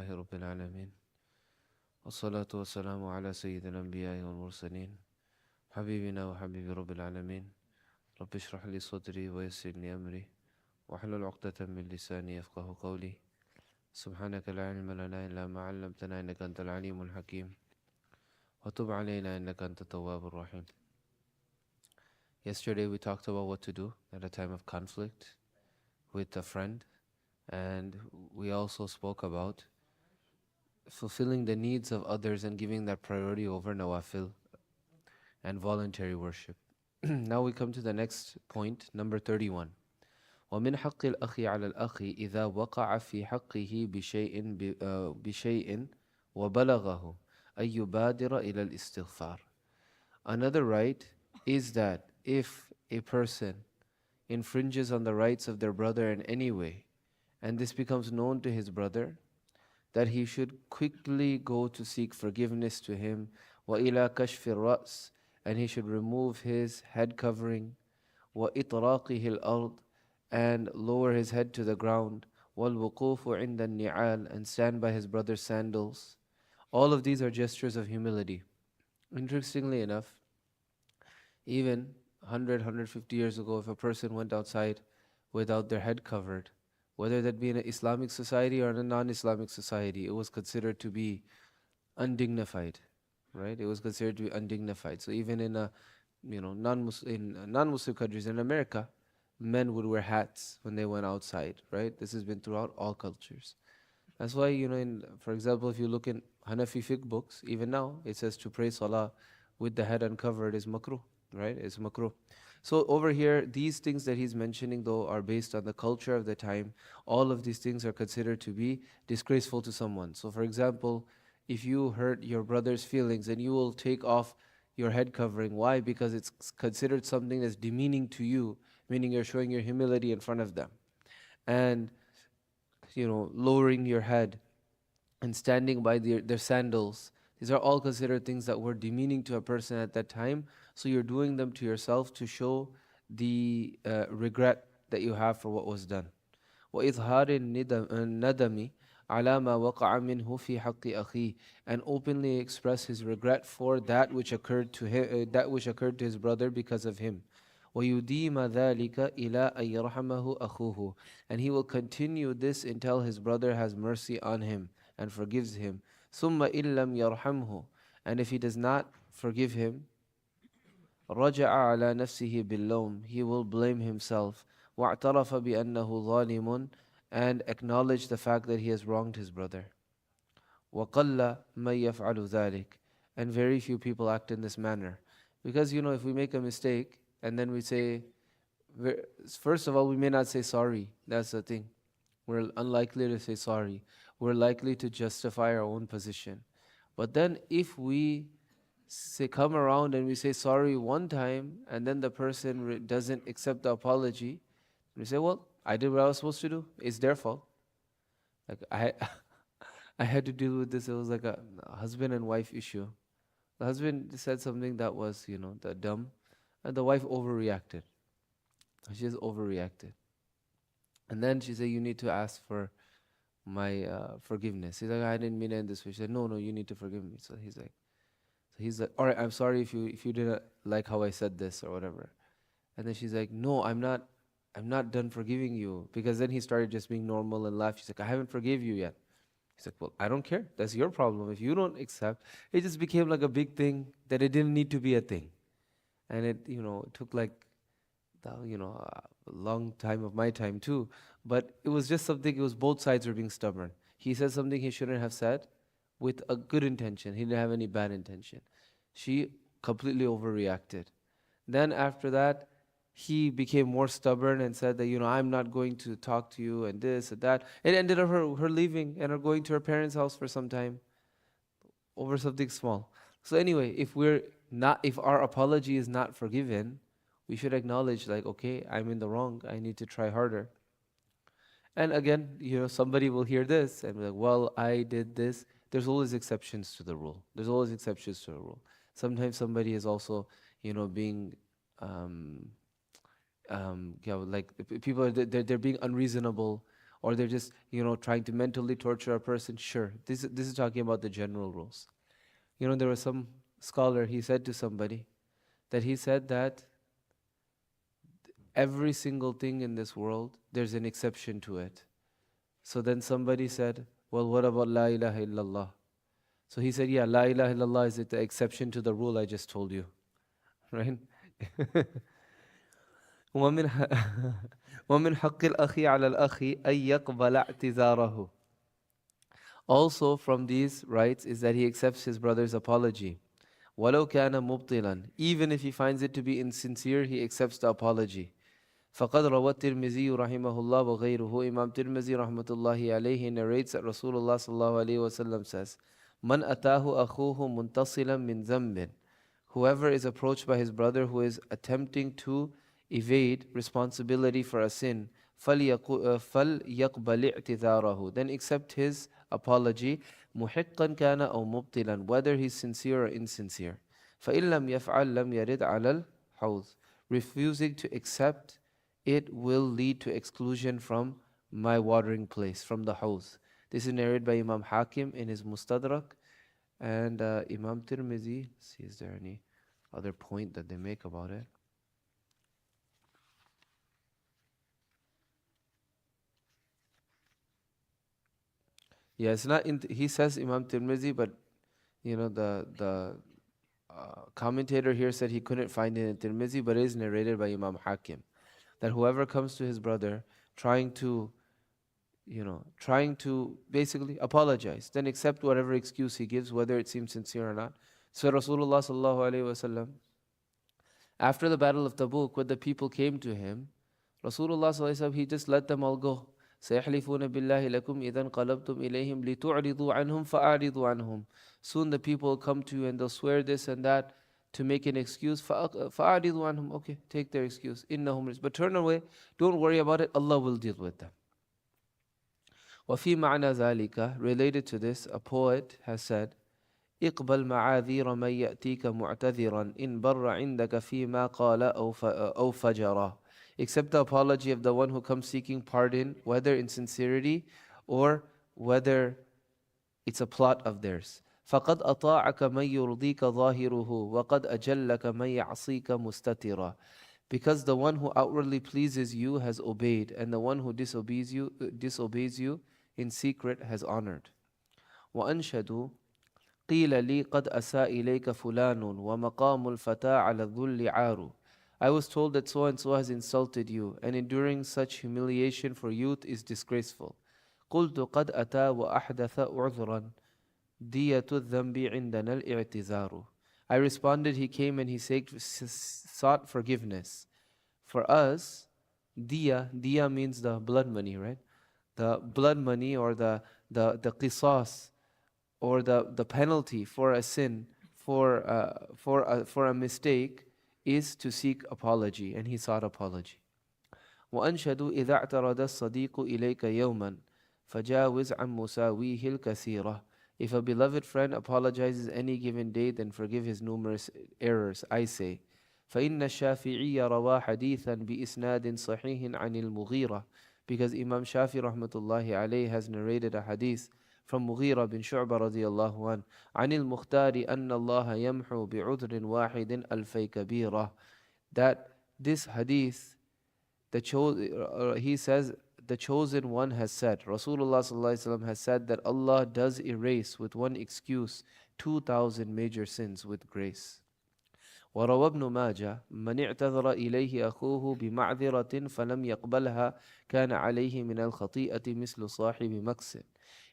لله رب العالمين والصلاة والسلام على سيد الأنبياء والمرسلين حبيبنا وحبيب رب العالمين رب اشرح لي صدري ويسر لي أمري واحلل عقدة من لساني يفقه قولي سبحانك لا علم لنا إلا ما علمتنا إنك أنت العليم الحكيم وتب علينا إنك أنت التواب الرحيم. Yesterday we talked about what to do at a time of conflict with a friend, and we also spoke about fulfilling the needs of others and giving that priority over nawafil and voluntary worship. Now we come to the next point, number 31. ومن حق الأخ على الأخ إذا وقع في حقه بشيء وبلغه أن يبادر إلى الاستغفار. Another right is that if a person infringes on the rights of their brother in any way, and this becomes known to his brother, that he should quickly go to seek forgiveness to him, وَإِلَى كَشْفِ الرَّأْسِ, and he should remove his head covering, وَإِطْرَاقِهِ الْأَرْضِ, and lower his head to the ground, وَالْوُقُوفُ عِنْدَ النِّعَالِ, and stand by his brother's sandals. All of these are gestures of humility. Interestingly enough, even 100, 150 years ago, if a person went outside without their head covered, whether that be in an Islamic society or in a non-Islamic society, it was considered to be undignified, right? It was considered to be undignified. So even in non-Muslim countries, in America, men would wear hats when they went outside, right? This has been throughout all cultures. That's why, for example, if you look in Hanafi fiqh books, even now, it says to pray salah with the head uncovered is makruh, right? It's makruh. So over here, these things that he's mentioning, though, are based on the culture of the time. All of these things are considered to be disgraceful to someone. So for example, if you hurt your brother's feelings, then you will take off your head covering. Why? Because it's considered something that's demeaning to you, meaning you're showing your humility in front of them. And, lowering your head and standing by their sandals, these are all considered things that were demeaning to a person at that time. So you're doing them to yourself to show the regret that you have for what was done. وإظهار الندم على ما وقع منه في حق أخيه, and openly express his regret for that which occurred to him, that which occurred to his brother because of him. ويديم ذلك إلى أن يرحمه أخوه, and he will continue this until his brother has mercy on him and forgives him. ثم إن لم يرحمه, and if he does not forgive him, رجع على نفسه باللوم, he will blame himself. واعترف بأنه ظالم, and acknowledge the fact that he has wronged his brother. وقل من يفعل ذلك, and very few people act in this manner. Because if we make a mistake and then we say, first of all, we may not say sorry. That's the thing. We're unlikely to say sorry. We're likely to justify our own position. But then if we come around and we say sorry one time and then the person doesn't accept the apology, we say, well, I did what I was supposed to do. It's their fault. Like I had to deal with this. It was like a husband and wife issue. The husband said something that was, the dumb, and the wife overreacted. She just overreacted. And then she said, you need to ask for my forgiveness. He's like, I didn't mean it in this way. She said, no, you need to forgive me. So he's like, all right, I'm sorry if you didn't like how I said this or whatever. And then she's like, no, I'm not done forgiving you. Because then he started just being normal and laugh. She's like, I haven't forgive you yet. He's like, well, I don't care. That's your problem. If you don't accept, it just became like a big thing that it didn't need to be a thing. And it took like, a long time of my time too. But it was just something, it was both sides were being stubborn. He said something he shouldn't have said with a good intention. He didn't have any bad intention. She completely overreacted. Then after that, he became more stubborn and said that, I'm not going to talk to you and this and that. It ended up her leaving and her going to her parents' house for some time over something small. So anyway, if our apology is not forgiven, we should acknowledge like, okay, I'm in the wrong. I need to try harder. And again, somebody will hear this and be like, well, I did this. There's always exceptions to the rule. There's always exceptions to the rule. Sometimes somebody is also, being, like people, they're being unreasonable, or they're just, trying to mentally torture a person, sure. This is talking about the general rules. There was some scholar, he said to somebody that he said that every single thing in this world, there's an exception to it. So then somebody said, well, what about La ilaha illallah? So he said, yeah, La ilaha illallah is the exception to the rule I just told you, right? ومن ومن حق الأخ على الأخ أن يقبل اعتذاره. Also from these rights is that he accepts his brother's apology. ولو كان مبطلا, even if he finds it to be insincere, he accepts the apology. فقد روى الترمذي رحمه الله وغيره, Imam Tirmidhi رحمة الله عليه narrates that Rasulullah صلى الله عليه وسلم says, من أتاه أخوه منتصلا من ذنب, whoever is approached by his brother who is attempting to evade responsibility for a sin, فَلْيَقْبَلِ اعْتِذَارَهُ, then accept his apology, مُحِقًّا كَانَ أَوْ مُبْطِلًا, whether he's sincere or insincere. فَإِن لَمْ يَفْعَلْ لَمْ يَرِدْ عَلَى الْحَوْضِ, refusing to accept it will lead to exclusion from my watering place, from the house. This is narrated by Imam Hakim in his Mustadrak, and Imam Tirmidhi. See, is there any other point that they make about it? Yeah, it's not in. He says Imam Tirmidhi, but the commentator here said he couldn't find it in Tirmidhi, but it is narrated by Imam Hakim that whoever comes to his brother trying to basically apologize, then accept whatever excuse he gives, whether it seems sincere or not. So Rasulullah sallallahu alaihi wasallam, after the battle of Tabuk, when the people came to him, Rasulullah sallallahu alaihi wasallam, he just let them all go. سيحلفون بالله لكم إذا انقلبتم إليهم لتعرضوا عنهم فأعرضوا عنهم. Soon the people will come to you and they'll swear this and that to make an excuse. فأعرضوا عنهم. Okay, take their excuse. إنهم, but turn away. Don't worry about it. Allah will deal with them. وفي معنى ذلك, related to this, a poet has said, اقبل معاذير من يأتيك معتذرا إن بر عندك فيما قال أو فجرا. Accept the apology of the one who comes seeking pardon, whether in sincerity or whether it's a plot of theirs. فقد أطاعك من يرضيك ظاهره وقد أجلك من يعصيك مستترا. Because the one who outwardly pleases you has obeyed, and the one who disobeys you in secret has honored. وأنشدوا قيل لي قد أساء إليك فلان ومقام الفتى على الذل عار. I was told that so and so has insulted you, and enduring such humiliation for youth is disgraceful. قلت قد أتى وأحدث عذرا دية الذنب عندنا الاعتذار. I responded, he came and he sought forgiveness. For us, diya means the blood money, right? The blood money, or the qisas, or the penalty for a sin, for a mistake, is to seek apology, and he sought apology. وأنشدوا إذا اعترض الصديق إليك يوما فجاوز عن مساويه الكثيرة. If a beloved friend apologizes any given day, then forgive his numerous errors. I say, فإن الشافعي روى حديثا بإسناد صحيح عن المغيرة, because Imam Shafi rahmatullahi alayhi has narrated a hadith from Mughira bin Shu'bah radiyallahu an, عن المختار أن الله يمحو بعذر واحد ألفي كبيرة, that this hadith, he says, the chosen one has said, Rasulullah sallallahu alaihi wasallam has said that Allah does erase with one excuse 2,000 major sins with grace. وروى ابن ماجه من اعتذر إليه أخوه بمعذرة فلم يقبلها كان عليه من الخطيئة مثل صاحب مكس.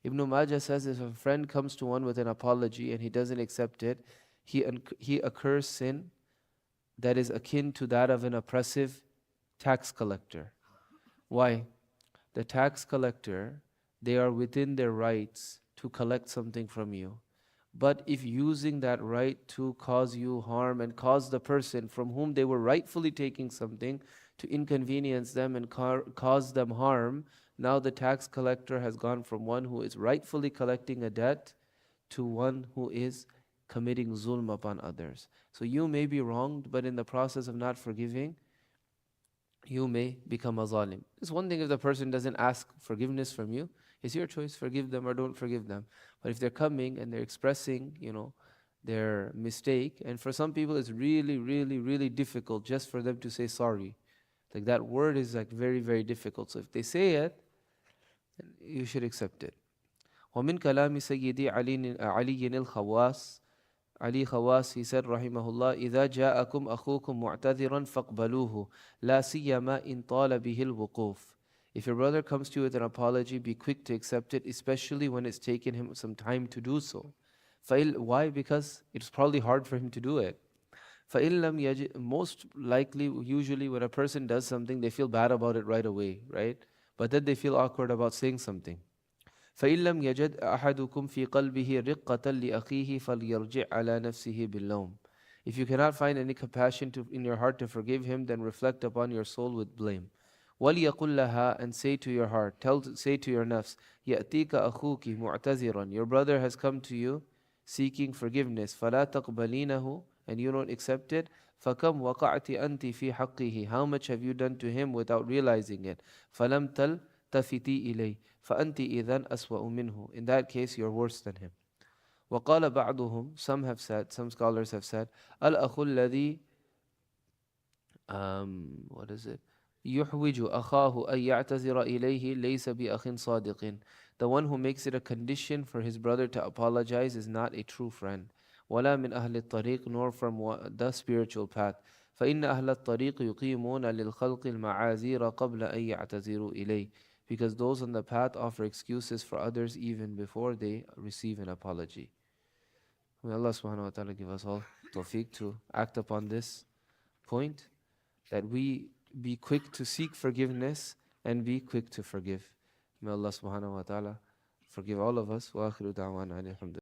Ibn Majah says if a friend comes to one with an apology and he doesn't accept it, he occurs sin that is akin to that of an oppressive tax collector. Why? The tax collector, they are within their rights to collect something from you. But if using that right to cause you harm and cause the person from whom they were rightfully taking something to inconvenience them and cause them harm, now the tax collector has gone from one who is rightfully collecting a debt to one who is committing zulm upon others. So you may be wronged, but in the process of not forgiving, you may become a zalim. It's one thing if the person doesn't ask forgiveness from you, it's your choice, forgive them or don't forgive them. But if they're coming and they're expressing, their mistake, and for some people it's really, really, really difficult just for them to say sorry. Like that word is like very, very difficult. So if they say it, you should accept it. ومن كلام سيدي علي الخواس Ali Khawas, he said, Rahimahullah, إذا جاءكم أخوكم معتذرا فاقبلوه لا سيما إن طال به الوقوف. If your brother comes to you with an apology, be quick to accept it, especially when it's taken him some time to do so. Why? Because it's probably hard for him to do it. فإن لم يجد, most likely, usually when a person does something, they feel bad about it right away, right? But then they feel awkward about saying something. فإن لم يجد أحدكم في قلبه رقة لأخيه فليرجع على نفسه باللوم. If you cannot find any compassion in your heart to forgive him, then reflect upon your soul with blame. وليقل لها, and say to your heart, say to your nafs, يأتيك أخوك معتذرا, your brother has come to you seeking forgiveness, فلا تقبلينه, and you don't accept it, فكم وقعت أنت في حقه, how much have you done to him without realizing it, فلم تلتفتي إليه, فأنت إذن أسوأ منه, in that case you're worse than him. وقال بعضهم, some scholars have said, الأخ الذي what is it? يحوج أخاه أن يعتذر إليه ليس بأخ صادق. The one who makes it a condition for his brother to apologize is not a true friend. ولا من أهل الطريق, nor from the spiritual path. فإن أهل الطريق يقيمون للخلق المعاذير قبل أن يعتذروا إليه. Because those on the path offer excuses for others even before they receive an apology. May Allah subhanahu wa ta'ala give us all tawfiq to act upon this point, that we be quick to seek forgiveness and be quick to forgive. May Allah subhanahu wa ta'ala forgive all of us. Wa akhiru da'wana alhamdulillah.